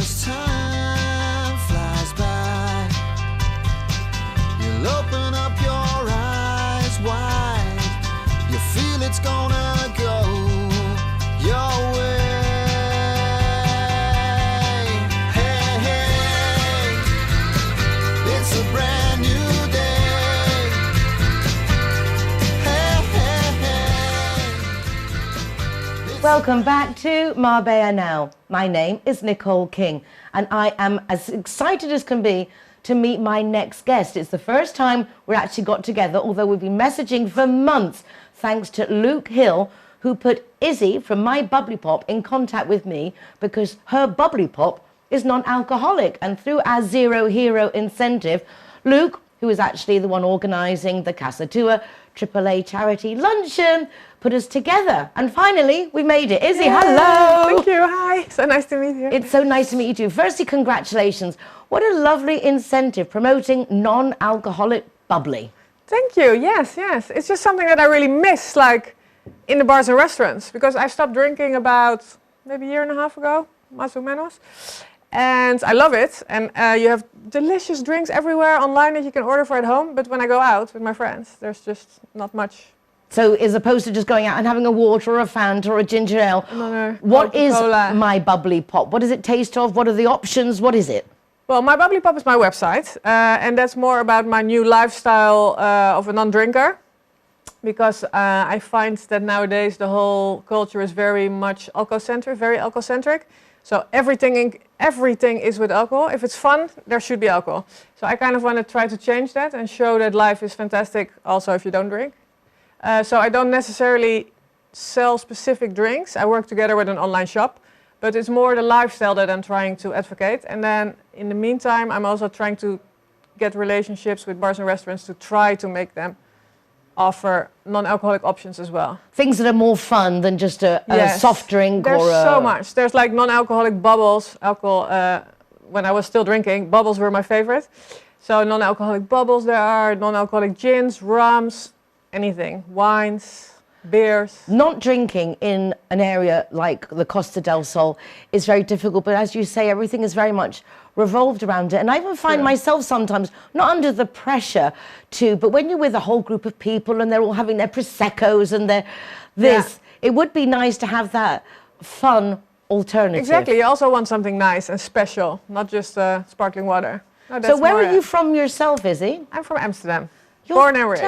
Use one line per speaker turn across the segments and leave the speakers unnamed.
as time flies by, you'll open up your eyes wide. You feel it's gonna go your way. Hey, hey, it's a brand new day. Hey, hey, hey.
Welcome back to Marbella Now. My name is Nicole King, and I am as excited as can be to meet my next guest. It's the first time we actually got together, although we've been messaging for months, thanks to Luke Hill, who put Izzy from My Bubbly Pop in contact with me because her Bubbly Pop is non-alcoholic. And through our Zero Hero incentive, Luke, who is actually the one organising the Casa Tua AAA charity luncheon, put us together. And finally, we made it. Izzy, hello.
Thank you. Hi. So nice to meet you.
It's so nice to meet you too. Firstly, congratulations. What a lovely incentive promoting non-alcoholic bubbly.
Thank you. Yes, yes. It's just something that I really miss, like in the bars and restaurants, because I stopped drinking about maybe a year and a half ago, más o menos. And I love it. And you have delicious drinks everywhere online that you can order for at home. But when I go out with my friends, there's just not much.
So as opposed to just going out and having a water or a Fanta or a ginger ale,
No,
what is
Coca-Cola.
My Bubbly Pop? What does it taste of? What are the options? What is it?
Well, My Bubbly Pop is my website. And that's more about my new lifestyle of a non-drinker. Because I find that nowadays the whole culture is very much alcohol-centric, very alcohol-centric. So everything is with alcohol. If it's fun, there should be alcohol. So I kind of want to try to change that and show that life is fantastic also if you don't drink. So I don't necessarily sell specific drinks. I work together with an online shop. But it's more the lifestyle that I'm trying to advocate. And then in the meantime, I'm also trying to get relationships with bars and restaurants to try to make them offer non-alcoholic options as well.
Things that are more fun than just a soft drink.
There's
or
so much. There's like non-alcoholic bubbles. Alcohol. When I was still drinking, bubbles were my favorite. So non-alcoholic bubbles there are, non-alcoholic gins, rums, anything, wines, beers.
Not drinking in an area like the Costa del Sol is very difficult, but as you say, everything is very much revolved around it. And I even find myself sometimes not under the pressure to, but when you're with a whole group of people and they're all having their Prosecco's and their it would be nice to have that fun alternative.
Exactly, you also want something nice and special, not just sparkling water. No,
So where are you from yourself, Izzy?
I'm from Amsterdam.
You're
Born and raised.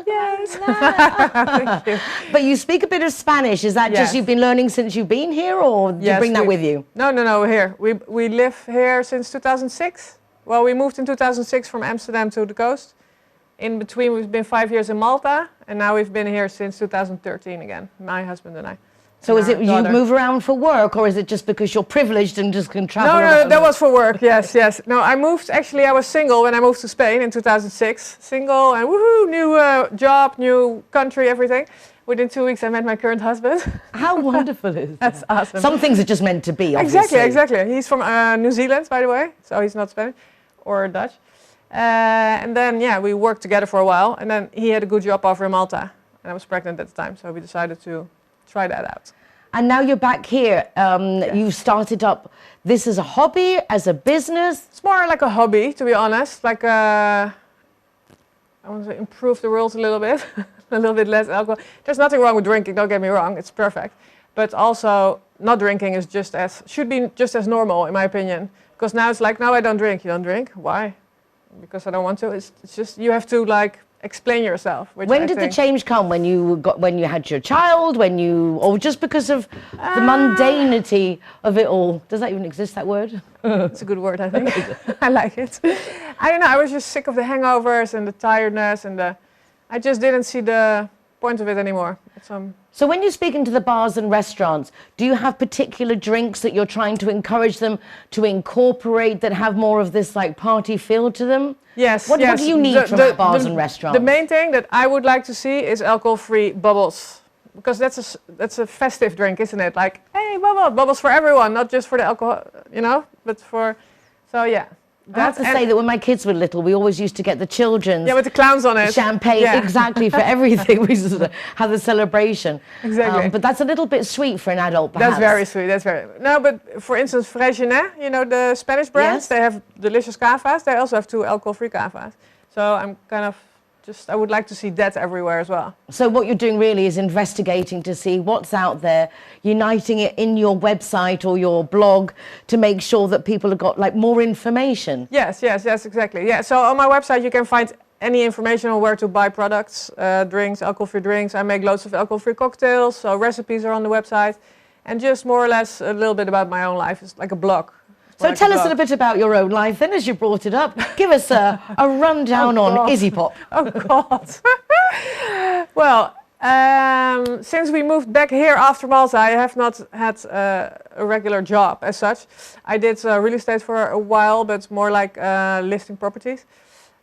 Yes.
Thank you.
But you speak a bit of Spanish. Is that just
Yes.
you've been learning since you've been here, or do you bring that with you?
No, here. We live here since 2006. Well, we moved in 2006 from Amsterdam to the coast. In between, we've been 5 years in Malta, and now we've been here since 2013 again, my husband and I.
So
and
is it
our
you
daughter.
move around for work, or is it just because you're privileged and just can travel?
No,
around?
that was for work, yes. No, I moved, actually I was single when I moved to Spain in 2006. Single and woohoo, new job, new country, everything. Within 2 weeks I met my current husband.
How wonderful is that?
That's awesome.
Some things are just meant to be, obviously.
Exactly. He's from New Zealand, by the way, so he's not Spanish or Dutch. And then, we worked together for a while, and then he had a good job offer in Malta, and I was pregnant at the time, so we decided to try that out.
And now you're back here. You've started up this as a hobby, as a business.
It's more like a hobby, to be honest. Like I want to improve the world a little bit, a little bit less alcohol. There's nothing wrong with drinking. Don't get me wrong; it's perfect. But also, not drinking is should be just as normal, in my opinion. Because now it's like, no, I don't drink. You don't drink? Why? Because I don't want to. It's just you have to like explain yourself.
When did the change come? When you had your child? Or just because of the mundanity of it all? Does that even exist, that word?
It's a good word, I think. I like it. I don't know. I was just sick of the hangovers and the tiredness, and I just didn't see the point of it anymore.
So when you're speaking to the bars and restaurants, do you have particular drinks that you're trying to encourage them to incorporate that have more of this like party feel to them?
Yes.
What do you need from bars and restaurants?
The main thing that I would like to see is alcohol-free bubbles. Because that's a festive drink, isn't it? Like, hey, bubbles for everyone, not just for the alcohol, but for... So, yeah.
I have to say that when my kids were little, we always used to get the children's
with the clowns on it.
champagne,
Yeah.
exactly, for everything. We used to have the celebration.
Exactly.
But that's a little bit sweet for an adult, perhaps.
That's very sweet. That's very. No, but for instance, Fresgenet, you know the Spanish brands,
Yes.
they have delicious cavas. They also have 2 alcohol-free cavas. So I'm kind of I would like to see that everywhere as well.
So what you're doing really is investigating to see what's out there, uniting it in your website or your blog to make sure that people have got like more information.
Yes, exactly. Yeah. So on my website you can find any information on where to buy products, drinks, alcohol-free drinks. I make loads of alcohol-free cocktails, so recipes are on the website, and just more or less a little bit about my own life. It's like a blog.
So tell us a little bit about your own life then, as you brought it up. Give us a rundown on Izzy Pop.
Oh God. Well, since we moved back here after Malta, I have not had a regular job as such. I did real estate for a while, but more like listing properties.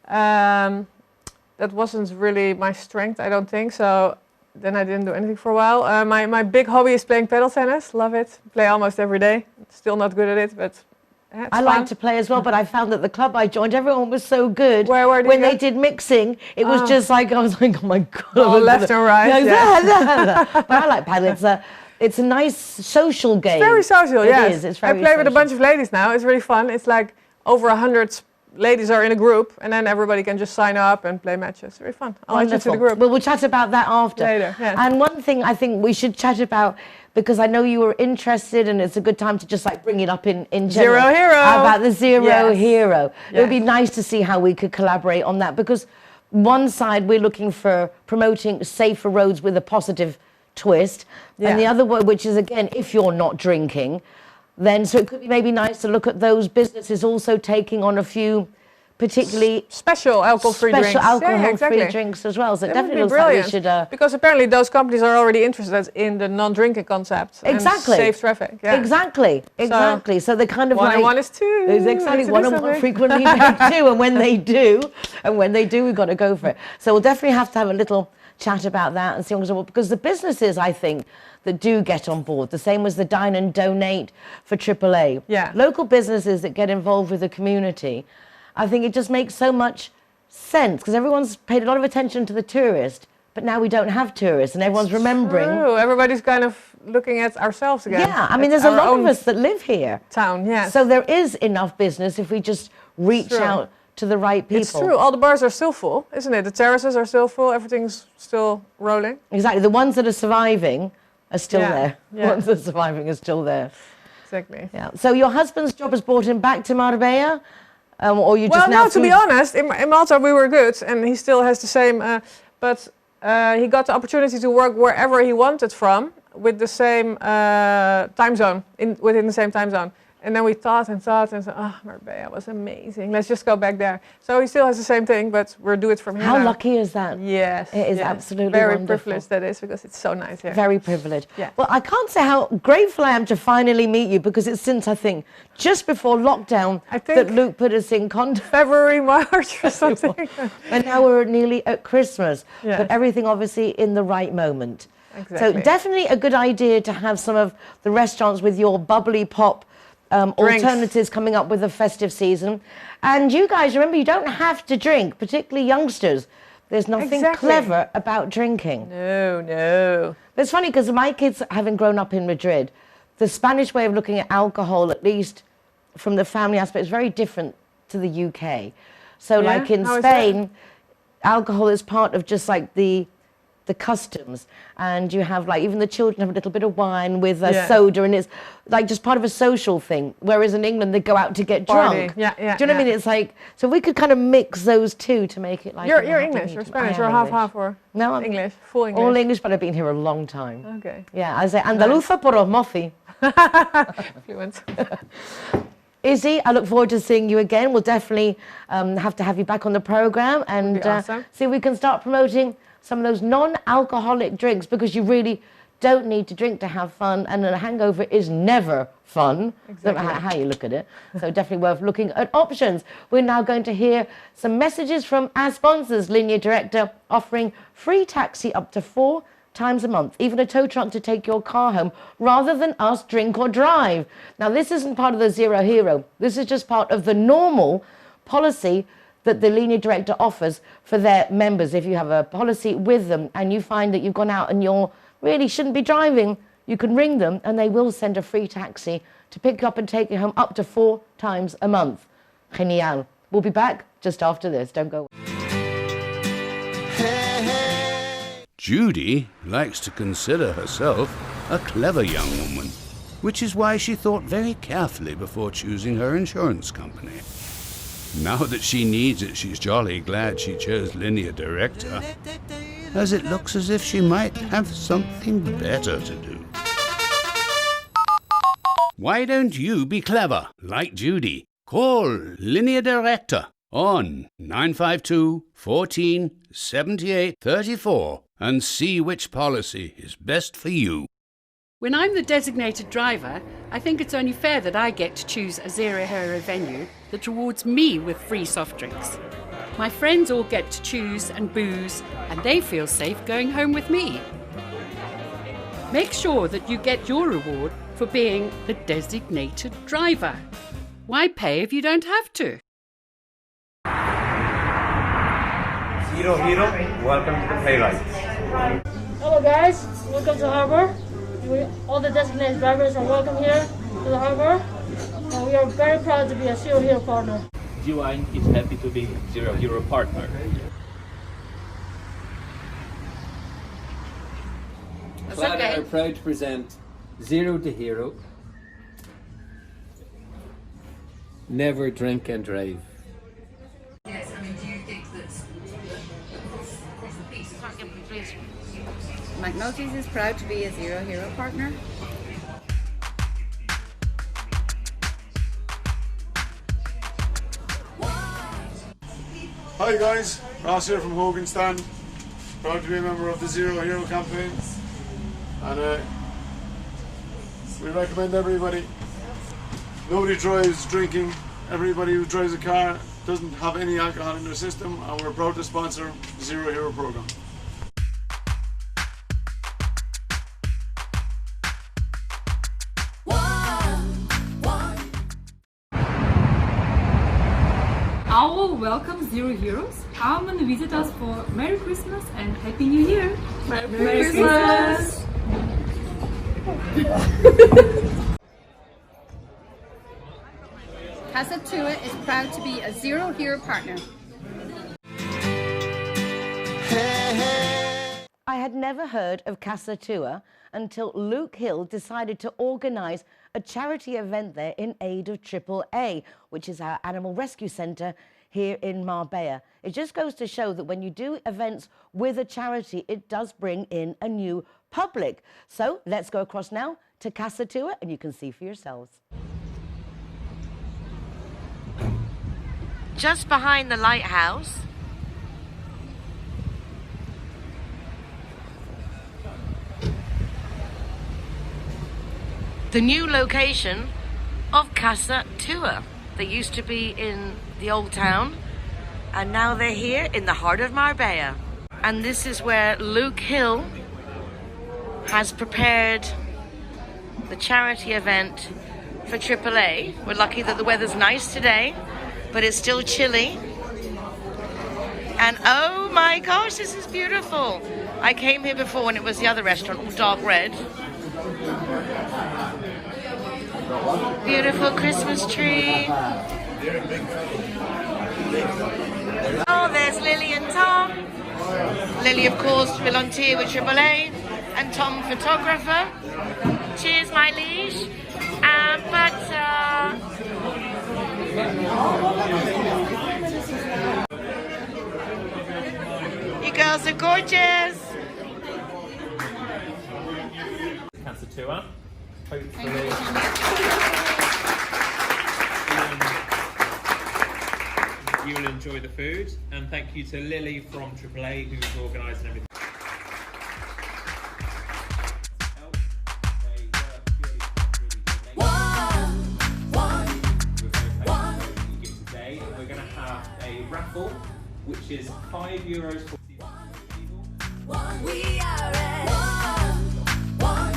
That wasn't really my strength, I don't think. So then I didn't do anything for a while. My big hobby is playing paddle tennis. Love it. Play almost every day. Still not good at it, but it's
I
fun.
like to play as well, but I found that the club I joined, everyone was so good.
Where did
when
you go?
they did mixing, it was just like, I was like, oh my God.
Oh, left and right, yeah.
But I like paddle. It's a nice social game.
Very social,
It
yes.
is. It's very
I play with a
social.
bunch of ladies now. It's really fun. It's like over 100 ladies are in a group, and then everybody can just sign up and play matches. Very fun. I'll add you to the group.
Well, we'll chat about that after.
Later, yes.
And one thing I think we should chat about, because I know you were interested, and it's a good time to just like bring it up in general.
Zero Hero.
About the Zero
Yes.
Hero. It would be
Yes.
nice to see how we could collaborate on that, because one side we're looking for promoting safer roads with a positive twist,
Yeah.
and the other one, which is again, if you're not drinking, then so it could be maybe nice to look at those businesses also taking on a few particularly
Special alcohol-free drinks.
special alcohol-free
exactly.
drinks as well. So it
That would
definitely
be
looks
brilliant.
like we should...
Because apparently those companies are already interested in the non-drinking concept.
Exactly.
And safe traffic. Yeah.
Exactly. So they're kind of
One
like...
and one is two.
It's exactly.
Let's
One
do
and one
something.
frequently make two. And when they do, we've got to go for it. So we'll definitely have to have a little chat about that and see what, because the businesses, I think, that do get on board, the same as the Dine and Donate for AAA.
Yeah.
Local businesses that get involved with the community, I think it just makes so much sense, because everyone's paid a lot of attention to the tourist, but now we don't have tourists, and everyone's remembering.
True. Everybody's kind of looking at ourselves again.
Yeah, I mean,
At
there's a
our
lot of
own
us that live here.
town, yes.
So there is enough business if we just reach
True.
out to the right people.
It's true. All the bars are still full, isn't it? The terraces are still full. Everything's still rolling.
Exactly. The ones that are surviving are still
Yeah,
there. The
yeah.
ones that are surviving are still there.
Exactly.
Yeah. So your husband's job has brought him back to Marbella? Or you just
Well,
now...
no, to be honest, in Malta we were good, and he still has the same, but he got the opportunity to work wherever he wanted from, with the same time zone, within the same time zone. And then we thought and said, oh, Marbella was amazing, let's just go back there. So he still has the same thing, but we'll do it from here
How
now.
lucky is that?
Yes.
It is
yes.
absolutely
Very
wonderful.
privileged that is, because it's so nice here.
Very privileged.
Yeah.
Well, I can't say how grateful I am to finally meet you, because it's since, I think, just before lockdown
I think-
that Luke put us in contact.
February, March or something.
And now we're nearly at Christmas.
Yes.
But everything obviously in the right moment.
Exactly.
So definitely a good idea to have some of the restaurants with your bubbly pop
Drinks.
alternatives coming up with the festive season. And you guys, remember, you don't have to drink, particularly youngsters. There's nothing
Exactly.
clever about drinking.
No.
But it's funny, because my kids, having grown up in Madrid, the Spanish way of looking at alcohol, at least from the family aspect, is very different to the UK. So
Yeah?
like in
How is that?
Spain, alcohol is part of just like the customs, and you have like even the children have a little bit of wine with a
Yeah.
soda, and it's like just part of a social thing, whereas in England they go out to get
Party.
drunk.
Yeah,
Do you know what I mean?
yeah.
It's like, so we could kind of mix those two to make it like
You're
a happy
English,
medium.
you're
I
Spanish,
am
you're
English.
half or
No, I'm
English, full English.
all English, but I've been here a long time.
Okay.
Yeah, I say Andaluza por osmosis.
Fluent.
Izzy, I look forward to seeing you again. We'll definitely have to have you back on the program, and
be awesome.
see if we can start promoting some of those non-alcoholic drinks, because you really don't need to drink to have fun, and a hangover is never fun, no matter
Exactly.
how you look at it. So definitely worth looking at options. We're now going to hear some messages from our sponsors. Linear Director offering free taxi up to 4 times a month, even a tow truck to take your car home, rather than us drink or drive. Now, this isn't part of the Zero Hero. This is just part of the normal policy that the linear director offers for their members. If you have a policy with them and you find that you've gone out and you really shouldn't be driving, you can ring them and they will send a free taxi to pick you up and take you home up to 4 times a month. Genial. We'll be back just after this. Don't go away.
Judy likes to consider herself a clever young woman, which is why she thought very carefully before choosing her insurance company. Now that she needs it, she's jolly glad she chose Linear Director, as it looks as if she might have something better to do. Why don't you be clever, like Judy? Call Linear Director on 952 14 78 34 and see which policy is best for you.
When I'm the designated driver, I think it's only fair that I get to choose a zero-hero venue that rewards me with free soft drinks. My friends all get to choose and booze, and they feel safe going home with me. Make sure that you get your reward for being the designated driver. Why pay if you don't have to?
Zero Hero, welcome to the Playlights.
Hello guys, welcome to Harbor. All the designated drivers are welcome here to the Harbor. And we are very proud to be a Zero Hero partner.
G-Wine is happy to be Zero Hero partner.
Clara are proud to present Zero to Hero. Never drink and drive.
Yes, I mean, do you think that McNulty's is proud to be a Zero Hero partner?
Hi guys, Ross here from Hogan Stand. Proud to be a member of the Zero Hero campaign. And we recommend everybody. Nobody drives drinking. Everybody who drives a car doesn't have any alcohol in their system, and we're proud to sponsor the Zero Hero program.
Our welcome Zero Heroes. Come and visit us for Merry Christmas and Happy New Year. Merry Christmas.
Casa Tua is proud to be a Zero Hero partner.
I had never heard of Casa Tua until Luke Hill decided to organise a charity event there in aid of AAA, which is our animal rescue centre here in Marbella. It just goes to show that when you do events with a charity, it does bring in a new public. So let's go across now to Casa Tua and you can see for yourselves. Just behind the lighthouse, the new location of Casa Tua. They used to be in the old town and now they're here in the heart of Marbella. And this is where Luke Hill has prepared the charity event for AAA. We're lucky that the weather's nice today, but it's still chilly. And oh my gosh, this is beautiful. I came here before when it was the other restaurant, all dark red. Beautiful Christmas tree. Oh, there's Lily and Tom. Lily, of course, volunteer with AAA, and Tom, photographer. Cheers, my liege. And butter. You girls are gorgeous.
Casa Tua. Hopefully, you will enjoy the food, and thank you to Lily from AAA who's organising everything. Today we're going to have a raffle, which is €5 for people.
We are at one.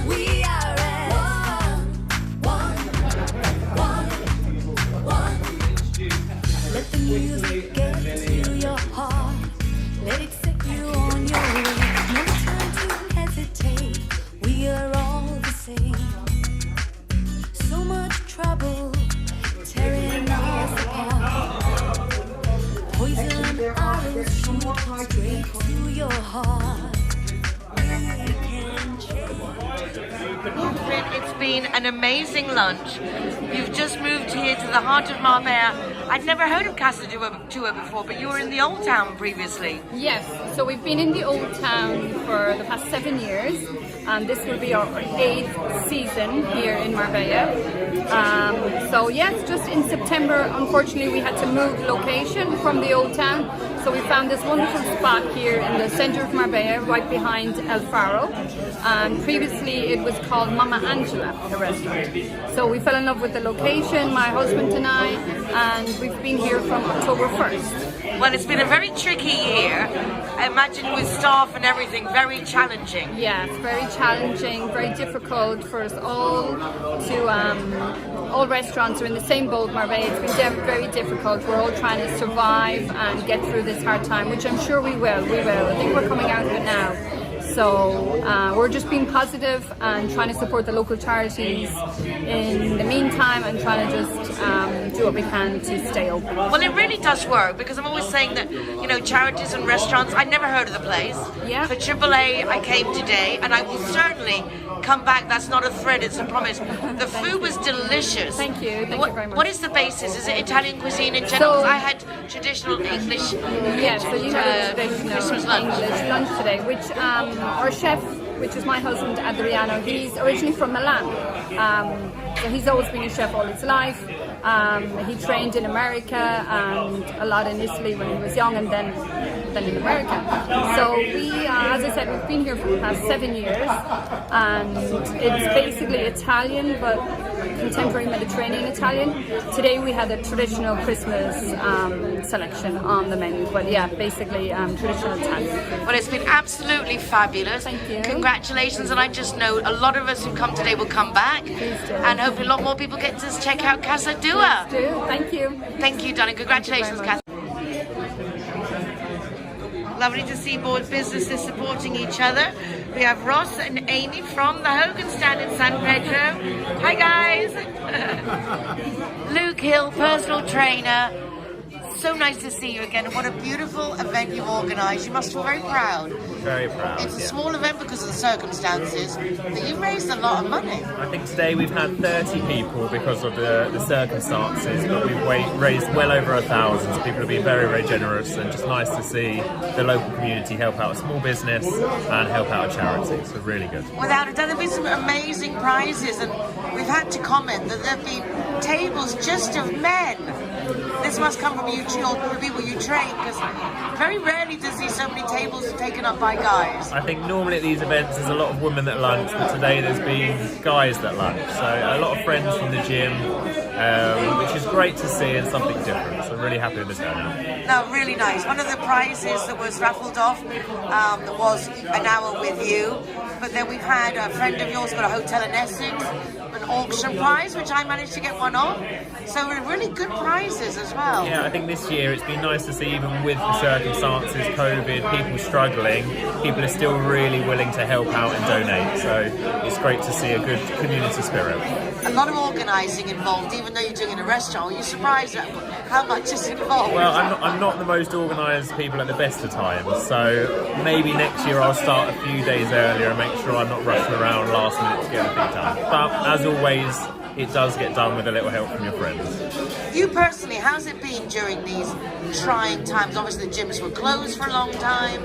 We are at one.
been an amazing lunch. You've just moved here to the heart of Marbella. I'd never heard of Casa Tua before, but you were in the old town previously.
Yes, so we've been in the old town for the past 7 years, and this will be our 8th season here in Marbella. So yes, just in September, unfortunately, we had to move location from the old town. So we found this wonderful spot here in the center of Marbella, right behind El Faro. Previously, it was called Mama Angela, the restaurant. So we fell in love with the location, my husband and I, and we've been here from October 1st.
Well, it's been a very tricky year. I imagine with staff and everything, very challenging.
Yes, very challenging, very difficult for us all to, all restaurants are in the same boat, Marbella. It's been very difficult. We're all trying to survive and get through this hard time, which I'm sure we will. I think we're coming out of it now. So we're just being positive and trying to support the local charities in the meantime, and trying to just do what we can to stay open.
Well, it really does work, because I'm always saying that, you know, charities and restaurants, I'd never heard of the place.
Yeah.
For AAA, I came today, and I will certainly come back. That's not a threat, it's a promise. The food was delicious.
Thank you very much.
What is the basis? Is it Italian cuisine in general?
So,
I had traditional English
yes, so you had a traditional
Christmas lunch.
English lunch today, which our chef, which is my husband Adriano, he's originally from Milan. So he's always been a chef all his life. He trained in America and a lot in Italy when he was young, and then in America. So we, as I said, we've been here for the past 7 years, and it's basically Italian, but contemporary Mediterranean Italian. Today we had a traditional Christmas selection on the menu, but yeah, basically traditional Italian.
Well, it's been absolutely fabulous.
Thank you.
Congratulations, and I just know a lot of us who come today will come back, and hopefully a lot more people get to check out Casa Tua.
Please do. Thank you.
Thank you, darling. Congratulations, Casa. Lovely to see both businesses supporting each other. We have Ross and Amy from the Hogan stand in San Pedro. Hi, guys. Luke Hill, personal trainer. So nice to see you again, and what a beautiful event you've organised. You must feel very proud.
Very proud.
It's a small event because of the circumstances, but you've raised a lot of money.
I think today we've had 30 people because of the circumstances, but we've raised well over 1,000. So people have been very, very generous, and just nice to see the local community help out a small business and help out a charity. So really good.
Without a doubt, there have been some amazing prizes, and we've had to comment that there have been tables just of men. This must come from you, the people you train, because very rarely do you see so many tables taken up by guys.
I think normally at these events there's a lot of women that lunch, but today there's been guys that lunch. So a lot of friends from the gym, which is great to see and something different. So really happy with the turnout.
No, really nice. One of the prizes that was raffled off was an hour with you, but then we've had a friend of yours got a hotel in Essex, an auction prize, which I managed to get one of. So really good prizes as well.
Yeah, I think this year it's been nice to see, even with the circumstances, COVID, people struggling, people are still really willing to help out and donate. So it's great to see a good community spirit.
A lot of organising involved, even though you're doing it in a restaurant. Are you surprised at how much is involved?
Well, I'm not the most organised people at the best of times, so maybe next year I'll start a few days earlier and make sure I'm not rushing around last minute to get everything done. But as always, it does get done with a little help from your friends.
You personally, how's it been during these trying times? Obviously the gyms were closed for a long time,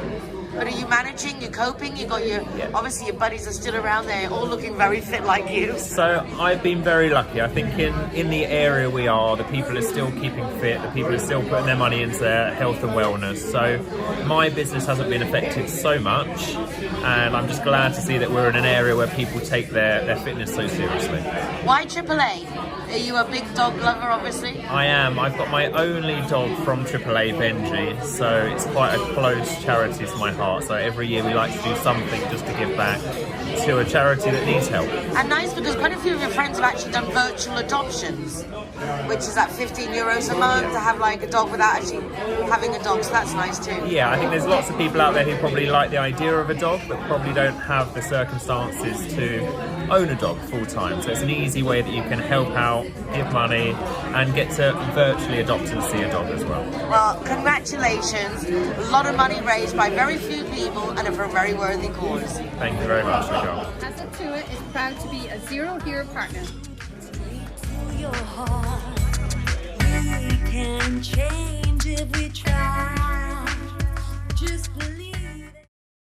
but are you managing, you're coping, you got your, obviously your buddies are still around there, all looking very fit like you.
So I've been very lucky. I think in the area we are, the people are still keeping fit, the people are still putting their money into their health and wellness. So my business hasn't been affected so much, and I'm just glad to see that we're in an area where people take their fitness so seriously.
Why AAA? Are you a big dog lover, obviously?
I am. I've got my only dog from AAA, Benji, so it's quite a close charity to my heart. So every year we like to do something just to give back to a charity that needs help.
And nice, because quite a few of your friends have actually done virtual adoptions, which is at €15 a month to have like a dog without actually having a dog, so that's nice too.
Yeah, I think there's lots of people out there who probably like the idea of a dog, but probably don't have the circumstances to own a dog full time. So it's an easy way that you can help out, give money, and get to virtually adopt and see a dog as well.
Well, congratulations. A lot of money raised by very few
people and for a very worthy cause.
Thank you very much, Nicole.
Casa Tua is proud to be a Zero Hero partner.
Your heart. We can change if we try.